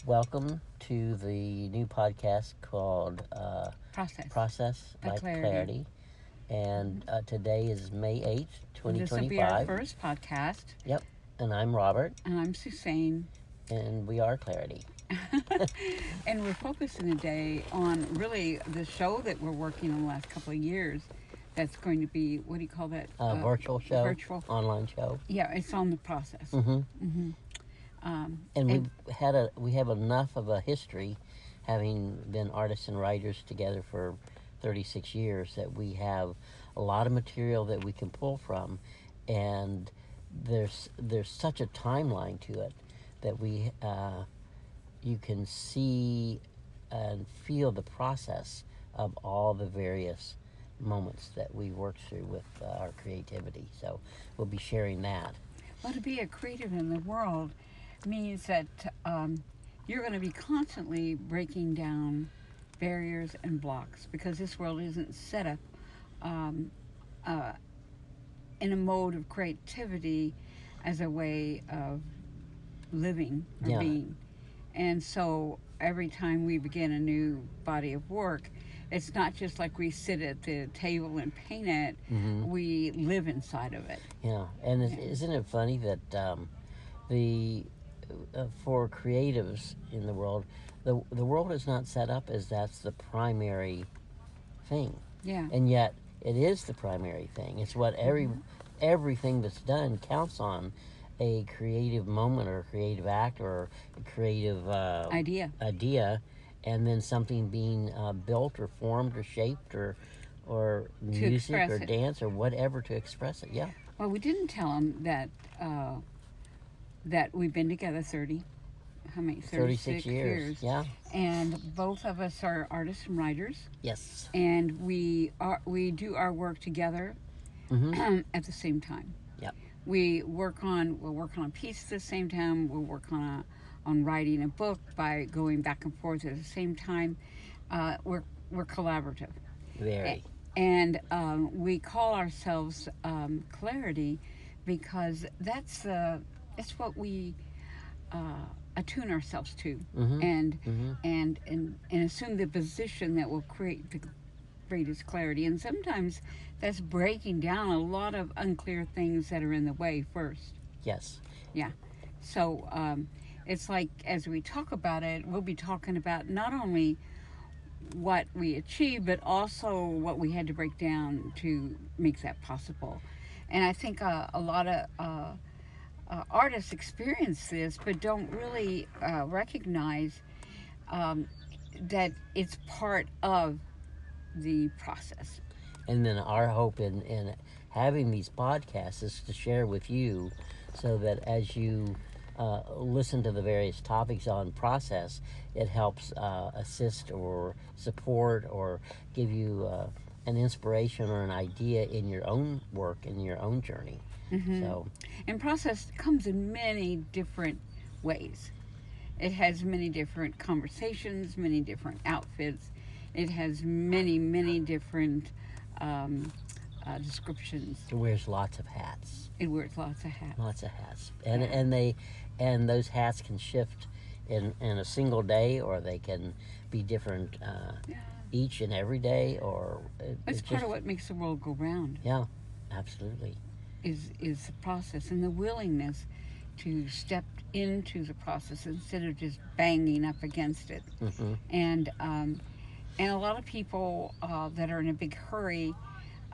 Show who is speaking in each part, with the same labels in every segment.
Speaker 1: Welcome to the new podcast called Process
Speaker 2: by
Speaker 1: by
Speaker 2: Clarity.
Speaker 1: Clarity. And today is May 8th,
Speaker 2: This will be our
Speaker 1: 2025.
Speaker 2: first podcast,
Speaker 1: Yep. And I'm Robert,
Speaker 2: and I'm Suzanne.
Speaker 1: and we are Clarity.
Speaker 2: And we're focusing today on really the show that we're working on the last couple of years. That's going to be, what do you call that?
Speaker 1: Virtual show.
Speaker 2: Virtual.
Speaker 1: Online show.
Speaker 2: Yeah, it's on the process.
Speaker 1: Mm-hmm. And we have enough of a history, having been artists and writers together for 36 years, that we have a lot of material that we can pull from, and there's such a timeline to it that you can see and feel the process of all the various moments that we work through with our creativity. So we'll be sharing that.
Speaker 2: Well, to be a creative in the world means that you're going to be constantly breaking down barriers and blocks, because this world isn't set up in a mode of creativity as a way of living or
Speaker 1: Yeah.
Speaker 2: being. And so every time we begin a new body of work, it's not just like we sit at the table and paint it, we live inside of it.
Speaker 1: Yeah, and isn't it funny that for creatives in the world, the world is not set up as that's the primary thing.
Speaker 2: Yeah.
Speaker 1: And yet it is the primary thing. It's what everything that's done counts on a creative moment or a creative act or a creative idea, and then something being built or formed or shaped or music or dance or whatever to express it. Yeah.
Speaker 2: Well, we didn't tell them that we've been together 36 years.
Speaker 1: Yeah.
Speaker 2: And both of us are artists and writers.
Speaker 1: Yes.
Speaker 2: And we do our work together at the same time.
Speaker 1: Yep.
Speaker 2: We'll work on a piece at the same time. We'll work on writing a book by going back and forth at the same time. We're collaborative.
Speaker 1: Very.
Speaker 2: And we call ourselves Clarity because that's what we attune ourselves to, and assume the position that will create the greatest clarity. And sometimes that's breaking down a lot of unclear things that are in the way first.
Speaker 1: Yes.
Speaker 2: Yeah. So it's like, as we talk about it, we'll be talking about not only what we achieved, but also what we had to break down to make that possible. And I think a lot of artists experience this, but don't really recognize that it's part of the process.
Speaker 1: And then our hope in having these podcasts is to share with you, so that as you listen to the various topics on process, it helps assist or support or give you an inspiration or an idea in your own work, in your own journey. So,
Speaker 2: and process comes in many different ways. It has many different conversations, many different outfits. It has many, many different descriptions.
Speaker 1: it wears lots of hats.
Speaker 2: It wears lots of hats.
Speaker 1: Lots of hats. And those hats can shift in a single day, or they can be different each and every day, or
Speaker 2: It's part of what makes the world go round.
Speaker 1: Yeah, absolutely.
Speaker 2: Is the process and the willingness to step into the process instead of just banging up against it. And a lot of people that are in a big hurry,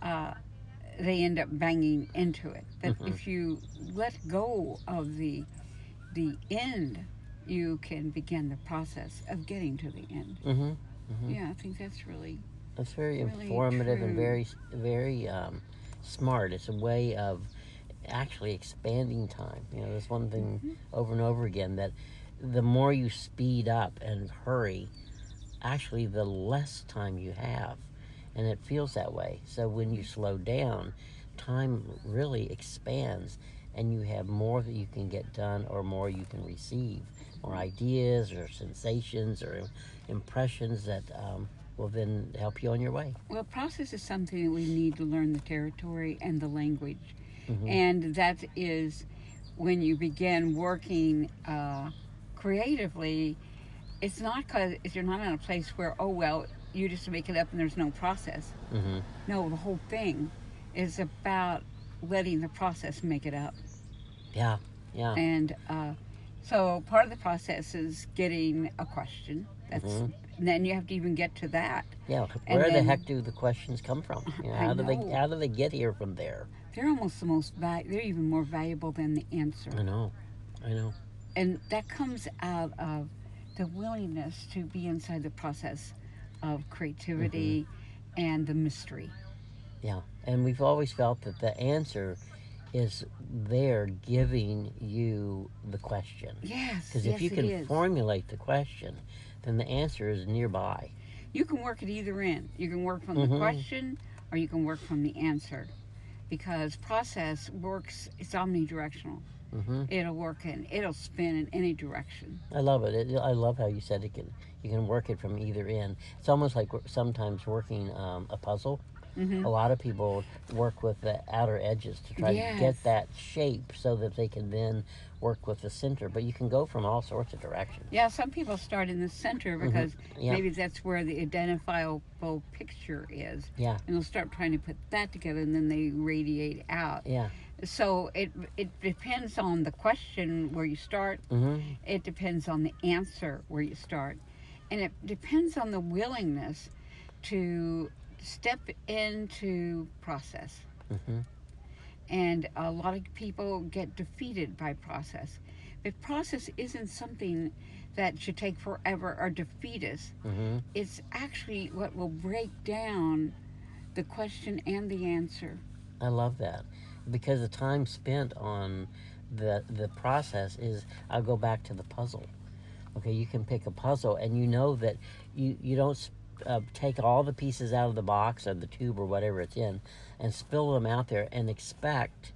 Speaker 2: they end up banging into it. But if you let go of the end, you can begin the process of getting to the end. Yeah, I think that's very
Speaker 1: really informative
Speaker 2: true.
Speaker 1: and very, very smart. It's a way of actually expanding time. There's one thing over and over again, that the more you speed up and hurry, actually the less time you have, and it feels that way. So when you slow down, time really expands, and you have more that you can get done, or more you can receive, or ideas or sensations or impressions that will then help you on your way.
Speaker 2: Well, process is something that we need to learn the territory and the language. And that is when you begin working creatively, it's not because you're not in a place where, oh, well, you just make it up and there's no process.
Speaker 1: Mm-hmm.
Speaker 2: No, the whole thing is about letting the process make it up.
Speaker 1: Yeah, yeah.
Speaker 2: And so part of the process is getting a question.
Speaker 1: Mm-hmm.
Speaker 2: And then you have to even get to that.
Speaker 1: Yeah,
Speaker 2: And
Speaker 1: where the
Speaker 2: then-
Speaker 1: heck do the questions come from? You know,
Speaker 2: I
Speaker 1: how do
Speaker 2: know.
Speaker 1: they get here from there?
Speaker 2: They're almost the most they're even more valuable than the answer.
Speaker 1: I know.
Speaker 2: And that comes out of the willingness to be inside the process of creativity and the mystery.
Speaker 1: Yeah, and we've always felt that the answer is there giving you the question.
Speaker 2: Yes,
Speaker 1: Because
Speaker 2: yes,
Speaker 1: if you
Speaker 2: it
Speaker 1: can
Speaker 2: is.
Speaker 1: formulate the question, then the answer is nearby.
Speaker 2: You can work at either end. You can work from
Speaker 1: Mhm.
Speaker 2: the question or you can work from the answer. Because process works, it's omnidirectional.
Speaker 1: Mm-hmm.
Speaker 2: It'll spin in any direction.
Speaker 1: I love it. I love how you said you can work it from either end. It's almost like sometimes working a puzzle.
Speaker 2: Mm-hmm.
Speaker 1: A lot of people work with the outer edges to try to
Speaker 2: Yes.
Speaker 1: get that shape so that they can then work with the center. But you can go from all sorts of directions.
Speaker 2: Yeah, some people start in the center because
Speaker 1: Yeah.
Speaker 2: maybe that's where the identifiable picture is.
Speaker 1: Yeah.
Speaker 2: And they'll start trying to put that together and then they radiate out.
Speaker 1: Yeah.
Speaker 2: So it depends on the question where you start.
Speaker 1: Mm-hmm.
Speaker 2: It depends on the answer where you start. And it depends on the willingness to step into process.
Speaker 1: Mm-hmm.
Speaker 2: And a lot of people get defeated by process. But process isn't something that should take forever or defeat us.
Speaker 1: Mm-hmm.
Speaker 2: It's actually what will break down the question and the answer.
Speaker 1: I love that because the time spent on the process is. I'll go back to the puzzle. Okay, you can pick a puzzle, and you know that you don't take all the pieces out of the box or the tube or whatever it's in, and spill them out there and expect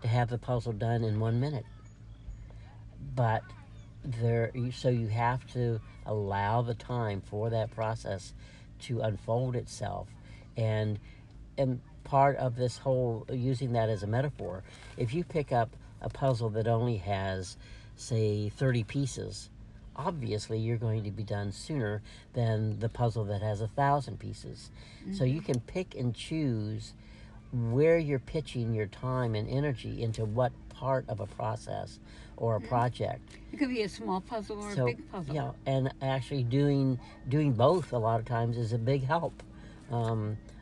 Speaker 1: to have the puzzle done in 1 minute. But so you have to allow the time for that process to unfold itself, and part of this whole, using that as a metaphor, if you pick up a puzzle that only has, say, 30 pieces, obviously you're going to be done sooner than the puzzle that has 1,000 pieces. So you can pick and choose where you're pitching your time and energy into what part of a process or a project.
Speaker 2: It could be a small puzzle or a big puzzle.
Speaker 1: Yeah, and actually doing both a lot of times is a big help.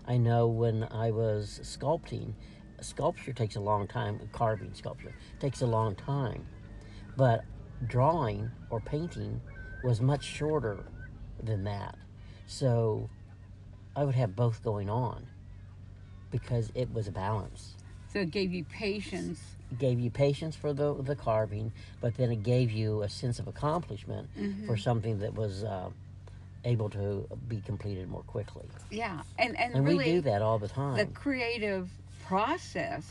Speaker 1: I know when I was sculpting, sculpture takes a long time. Carving sculpture takes a long time, but drawing or painting was much shorter than that. So I would have both going on because it was a balance.
Speaker 2: So it gave you patience.
Speaker 1: It gave you patience for the carving, but then it gave you a sense of accomplishment for something that was able to be completed more quickly.
Speaker 2: Yeah, and
Speaker 1: we
Speaker 2: really
Speaker 1: do that all the time.
Speaker 2: the creative process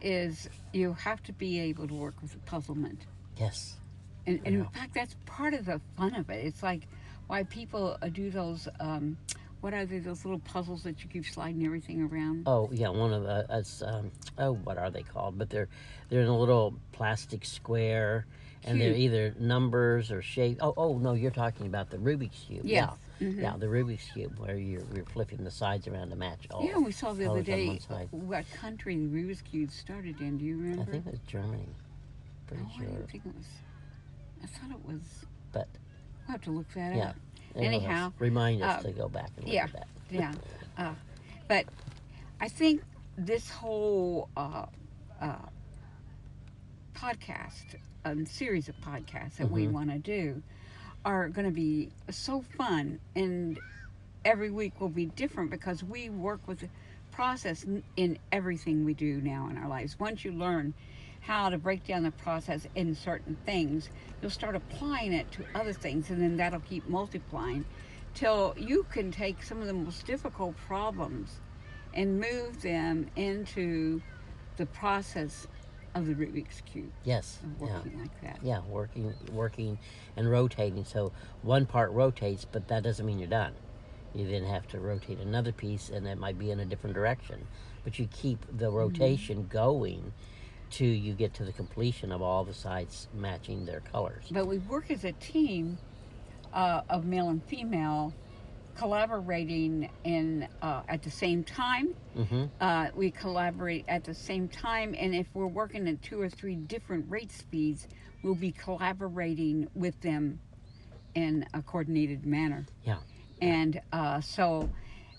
Speaker 2: is you have to be able to work with puzzlement.
Speaker 1: Yes.
Speaker 2: And in
Speaker 1: Yeah.
Speaker 2: fact, that's part of the fun of it. It's like why people do those, what are they, those little puzzles that you keep sliding everything around?
Speaker 1: Oh yeah, one of the what are they called? But they're in a little plastic square, and they're
Speaker 2: Cube.
Speaker 1: either numbers or shape. Oh no, you're talking about the Rubik's cube.
Speaker 2: Yes.
Speaker 1: Yeah,
Speaker 2: Mhm.
Speaker 1: yeah, the Rubik's cube where you're flipping the sides around to match all.
Speaker 2: Yeah, we saw the other
Speaker 1: colors on
Speaker 2: day
Speaker 1: one side.
Speaker 2: what country the Rubik's Cube started in. Do you remember?
Speaker 1: I think it was Germany. Pretty
Speaker 2: Oh, I
Speaker 1: sure,
Speaker 2: didn't think it was. I thought it was.
Speaker 1: but
Speaker 2: We'll have to look that
Speaker 1: yeah.
Speaker 2: up.
Speaker 1: Anyhow, remind us
Speaker 2: uh,
Speaker 1: to go back and look
Speaker 2: yeah.
Speaker 1: at that.
Speaker 2: Yeah. But I think this whole podcast, series of podcasts that we
Speaker 1: Mhm.
Speaker 2: want to do, are going to be so fun, and every week will be different because we work with the process in everything we do now in our lives. Once you learn how to break down the process in certain things, you'll start applying it to other things, and then that'll keep multiplying till you can take some of the most difficult problems and move them into the process of the Rubik's Cube,
Speaker 1: Yes.
Speaker 2: of
Speaker 1: Yeah.
Speaker 2: working like that.
Speaker 1: Yeah, working and rotating. So one part rotates, but that doesn't mean you're done. You then have to rotate another piece, and it might be in a different direction. But you keep the rotation going till you get to the completion of all the sides matching their colors.
Speaker 2: But we work as a team of male and female collaborating in at the same time.
Speaker 1: Mm-hmm.
Speaker 2: We collaborate at the same time, and if we're working at 2 or 3 different rate speeds, we'll be collaborating with them in a coordinated manner.
Speaker 1: Yeah.
Speaker 2: And so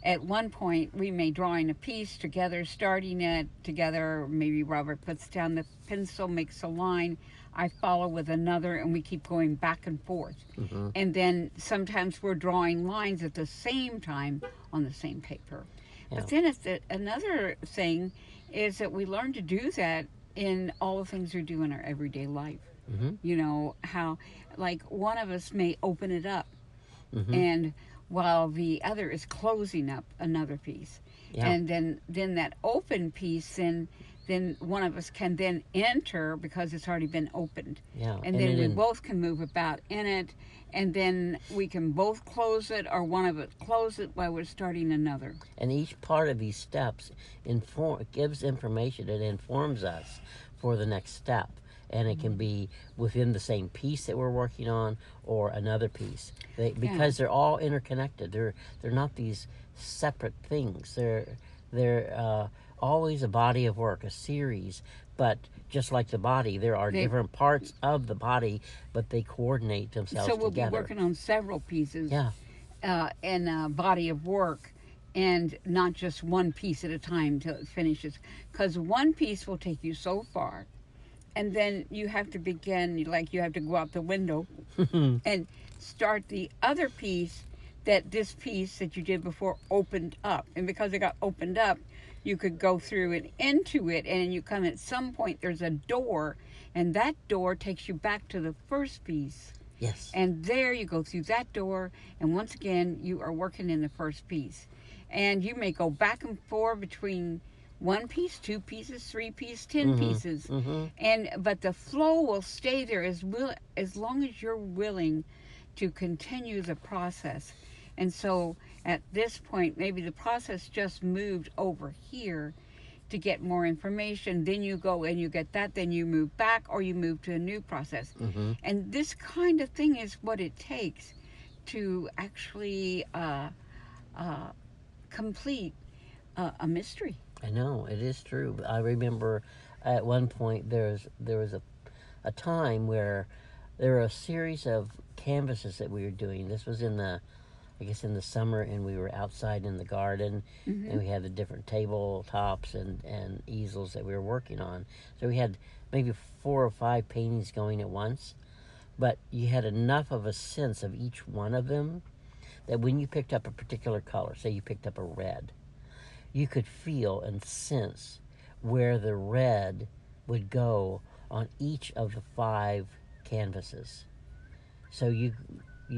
Speaker 2: at one point, we may draw in a piece together, starting it together. Maybe Robert puts down the pencil, makes a line. I follow with another, and we keep going back and forth.
Speaker 1: Mm-hmm.
Speaker 2: And then sometimes we're drawing lines at the same time on the same paper.
Speaker 1: Yeah.
Speaker 2: But then another thing is that we learn to do that in all the things we do in our everyday life.
Speaker 1: Mm-hmm.
Speaker 2: You know, how, like, one of us may open it up,
Speaker 1: Mm-hmm.
Speaker 2: and while the other is closing up another piece.
Speaker 1: Yeah.
Speaker 2: And then that open piece, then one of us can then enter because it's already been opened.
Speaker 1: Yeah.
Speaker 2: And then we both can move about in it, and then we can both close it, or one of us close it while we're starting another.
Speaker 1: And each part of these steps gives information. It informs us for the next step. And it can be within the same piece that we're working on, or another piece. Because they're all interconnected. They're not these separate things. They're always a body of work, a series. But just like the body, there are different parts of the body, but they coordinate themselves
Speaker 2: together. So we'll
Speaker 1: together.
Speaker 2: be working on several pieces
Speaker 1: Yeah.
Speaker 2: in a body of work, and not just one piece at a time till it finishes. Because one piece will take you so far, and then you have to begin, like you have to go out the window and start the other piece that this piece that you did before opened up. And because it got opened up, you could go through and into it, and you come at some point, there's a door, and that door takes you back to the first piece.
Speaker 1: Yes.
Speaker 2: And there you go through that door, and once again, you are working in the first piece. And you may go back and forth between 1 piece, 2 pieces, 3 pieces, 10 pieces, but the flow will stay there as long as you're willing to continue the process. And so at this point, maybe the process just moved over here to get more information. Then you go and you get that, then you move back, or you move to a new process. And this kind of thing is what it takes to actually complete a mystery.
Speaker 1: I know, it is true. I remember at one point there was a time where there were a series of canvases that we were doing. This was in the summer, and we were outside in the garden, and we had the different tabletops and easels that we were working on. So we had maybe 4 or 5 paintings going at once, but you had enough of a sense of each one of them that when you picked up a particular color, say you picked up a red, you could feel and sense where the red would go on each of the 5 canvases. So you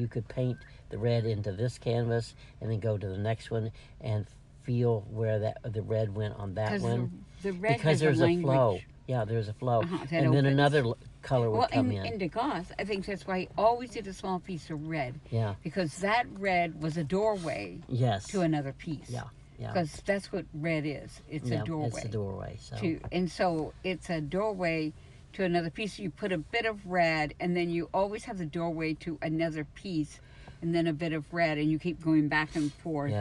Speaker 1: could paint the red into this canvas and then go to the next one and feel where the red went on that one.
Speaker 2: The red
Speaker 1: because
Speaker 2: has
Speaker 1: there's a flow.
Speaker 2: language.
Speaker 1: Yeah, there's a flow.
Speaker 2: Then
Speaker 1: then another color would come in.
Speaker 2: In Degas, I think that's why he always did a small piece of red.
Speaker 1: Yeah.
Speaker 2: Because that red was a doorway
Speaker 1: Yes.
Speaker 2: to another piece.
Speaker 1: Yeah. Yeah.
Speaker 2: Because that's what red is. It's a doorway.
Speaker 1: It's a doorway. So.
Speaker 2: And so it's a doorway to another piece. You put a bit of red, and then you always have the doorway to another piece, and then a bit of red, and you keep going back and forth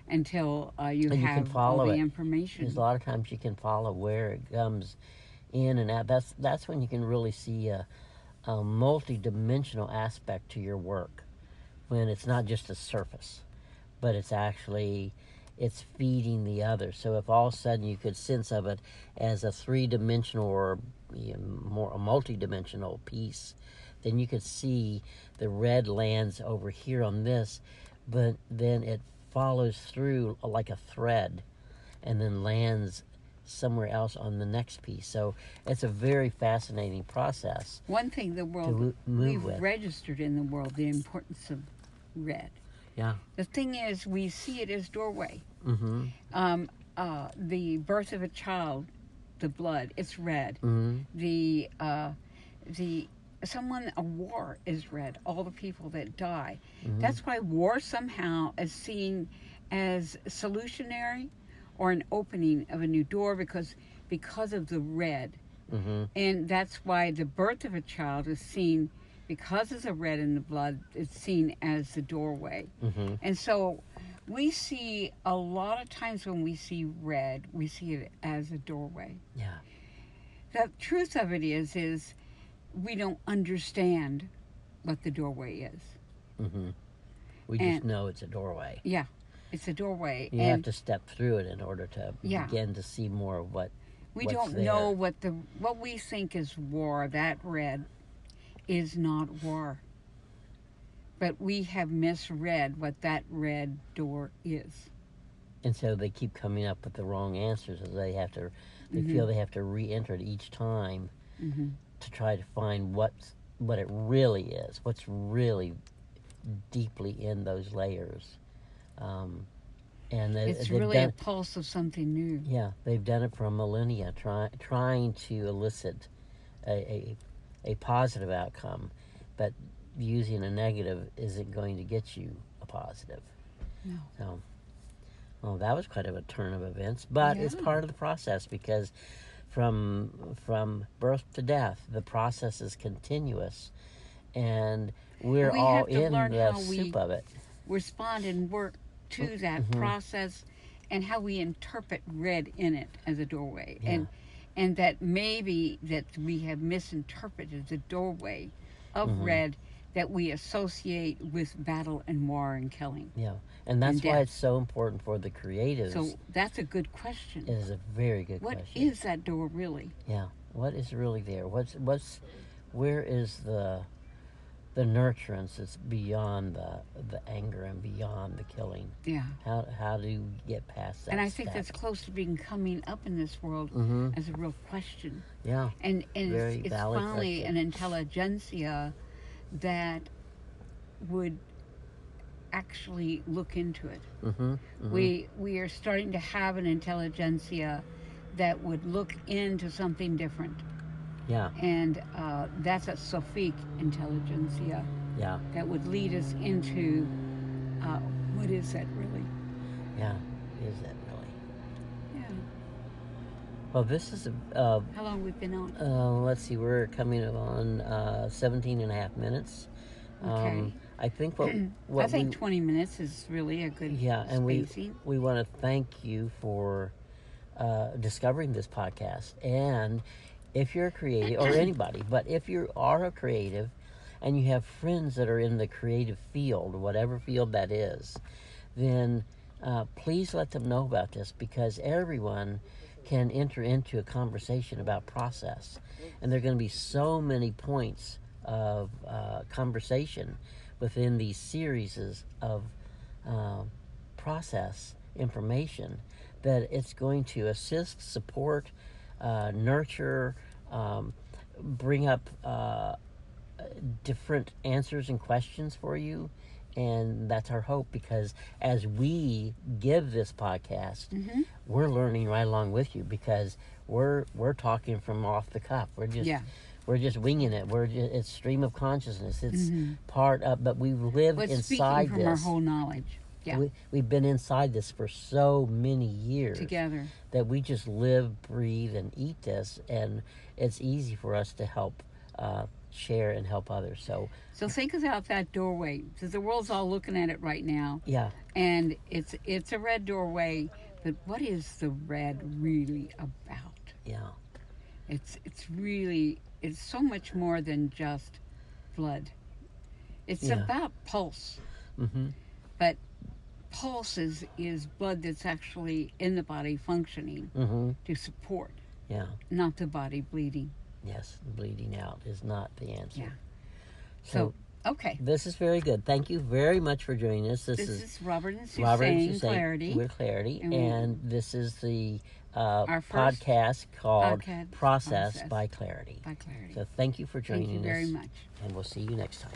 Speaker 2: until you
Speaker 1: can follow
Speaker 2: all the
Speaker 1: it.
Speaker 2: information.
Speaker 1: There's a lot of times you can follow where it comes in and out. That's when you can really see a multi-dimensional aspect to your work, when it's not just a surface, but it's feeding the other. So if all of a sudden you could sense of it as a 3-dimensional or more a multi-dimensional piece, then you could see the red lands over here on this, but then it follows through like a thread and then lands somewhere else on the next piece. So it's a very fascinating process.
Speaker 2: One thing the world we've registered in the world, the importance of red.
Speaker 1: Yeah.
Speaker 2: The thing is, we see it as doorway.
Speaker 1: Mm-hmm.
Speaker 2: The birth of a child, the blood, it's red.
Speaker 1: Mm-hmm.
Speaker 2: A war is red. All the people that die. That's why war somehow is seen as solutionary or an opening of a new door because of the red. And that's why the birth of a child is seen because it's a red in the blood, it's seen as the doorway.
Speaker 1: Mm-hmm.
Speaker 2: And so we see a lot of times when we see red, we see it as a doorway.
Speaker 1: Yeah.
Speaker 2: The truth of it is we don't understand what the doorway is.
Speaker 1: Mm-hmm. We just know it's a doorway.
Speaker 2: Yeah, it's a doorway.
Speaker 1: You have to step through it in order to
Speaker 2: Yeah.
Speaker 1: begin to see more of what.
Speaker 2: We
Speaker 1: what's
Speaker 2: don't
Speaker 1: there.
Speaker 2: know what we think is war. That red is not war. But we have misread what that red door is.
Speaker 1: And so they keep coming up with the wrong answers, as they
Speaker 2: Mm-hmm.
Speaker 1: feel they have to re-enter it each time
Speaker 2: Mm-hmm.
Speaker 1: to try to find what it really is, what's really deeply in those layers. And
Speaker 2: It's
Speaker 1: they've
Speaker 2: really
Speaker 1: done,
Speaker 2: a pulse of something new.
Speaker 1: yeah, they've done it for millennia, trying to elicit a positive outcome, but using a negative isn't going to get you a positive.
Speaker 2: No.
Speaker 1: So, well, that was quite a turn of events, but it's
Speaker 2: Yeah.
Speaker 1: part of the process, because from birth to death, the process is continuous, and we're
Speaker 2: We
Speaker 1: all
Speaker 2: have to
Speaker 1: in
Speaker 2: learn
Speaker 1: the
Speaker 2: how we
Speaker 1: soup of it.
Speaker 2: Respond and work to that
Speaker 1: Mhm.
Speaker 2: process, and how we interpret red in it as a doorway.
Speaker 1: Yeah.
Speaker 2: And that maybe that we have misinterpreted the doorway of
Speaker 1: Mhm.
Speaker 2: red that we associate with battle and war and killing.
Speaker 1: Yeah, and that's
Speaker 2: And
Speaker 1: why
Speaker 2: death.
Speaker 1: it's so important for the creatives.
Speaker 2: So that's a good question.
Speaker 1: It is a very good
Speaker 2: What
Speaker 1: question.
Speaker 2: is that door really?
Speaker 1: Yeah, what is really there? Where is the nurturance that's beyond the anger and beyond the killing?
Speaker 2: Yeah.
Speaker 1: How do you get past that?
Speaker 2: And I think
Speaker 1: step?
Speaker 2: that's close to being coming up in this world
Speaker 1: Mhm.
Speaker 2: as a real question.
Speaker 1: Yeah,
Speaker 2: And
Speaker 1: Very
Speaker 2: it's
Speaker 1: valid
Speaker 2: finally
Speaker 1: question.
Speaker 2: an intelligentsia that would actually look into it.
Speaker 1: mm-hmm, mm-hmm.
Speaker 2: We are starting to have an intelligentsia that would look into something different.
Speaker 1: Yeah,
Speaker 2: And that's a Sophic intelligentsia
Speaker 1: yeah,
Speaker 2: that would lead us into what is that really?
Speaker 1: yeah. Is that really?
Speaker 2: Yeah.
Speaker 1: Well, this is
Speaker 2: How long we've been on?
Speaker 1: let's see, we're coming on 17 and a half minutes.
Speaker 2: Okay.
Speaker 1: I think what
Speaker 2: I think
Speaker 1: we,
Speaker 2: 20 minutes is really a good
Speaker 1: yeah, and
Speaker 2: spacing.
Speaker 1: we want to thank you for discovering this podcast. And if you're a creative, or anybody, but if you are a creative and you have friends that are in the creative field, whatever field that is, then please let them know about this, because everyone can enter into a conversation about process. And there are going to be so many points of conversation within these series of process information that it's going to assist, support, nurture, bring up different answers and questions for you. And that's our hope, because as we give this podcast,
Speaker 2: Mm-hmm.
Speaker 1: we're learning right along with you, because we're talking from off the cuff.
Speaker 2: Yeah.
Speaker 1: We're just winging it. It's stream of consciousness. It's
Speaker 2: Mm-hmm.
Speaker 1: part of, but we live
Speaker 2: But speaking
Speaker 1: inside
Speaker 2: from our
Speaker 1: this.
Speaker 2: whole knowledge. Yeah.
Speaker 1: We've been inside this for so many years
Speaker 2: Together.
Speaker 1: that we just live, breathe, and eat this, and it's easy for us to help share and help others. So
Speaker 2: think about that doorway, because the world's all looking at it right now,
Speaker 1: yeah,
Speaker 2: and it's a red doorway. But what is the red really about?
Speaker 1: yeah,
Speaker 2: It's so much more than just blood. It's
Speaker 1: Yeah.
Speaker 2: about pulse.
Speaker 1: mm-hmm,
Speaker 2: But pulse is blood that's actually in the body functioning
Speaker 1: mm-hmm,
Speaker 2: to support,
Speaker 1: yeah,
Speaker 2: not the body bleeding.
Speaker 1: yes. Bleeding out is not the answer.
Speaker 2: Yeah.
Speaker 1: So
Speaker 2: Okay.
Speaker 1: this is very good. Thank you very much for joining us.
Speaker 2: This is Robert and Suzanne
Speaker 1: Robert and Suzanne
Speaker 2: Clarity.
Speaker 1: with Clarity,
Speaker 2: And
Speaker 1: and this is the
Speaker 2: Our first
Speaker 1: podcast called
Speaker 2: podcast,
Speaker 1: Process by Clarity.
Speaker 2: by Clarity.
Speaker 1: So thank you for joining
Speaker 2: Thank you very
Speaker 1: us,
Speaker 2: much.
Speaker 1: and we'll see you next time.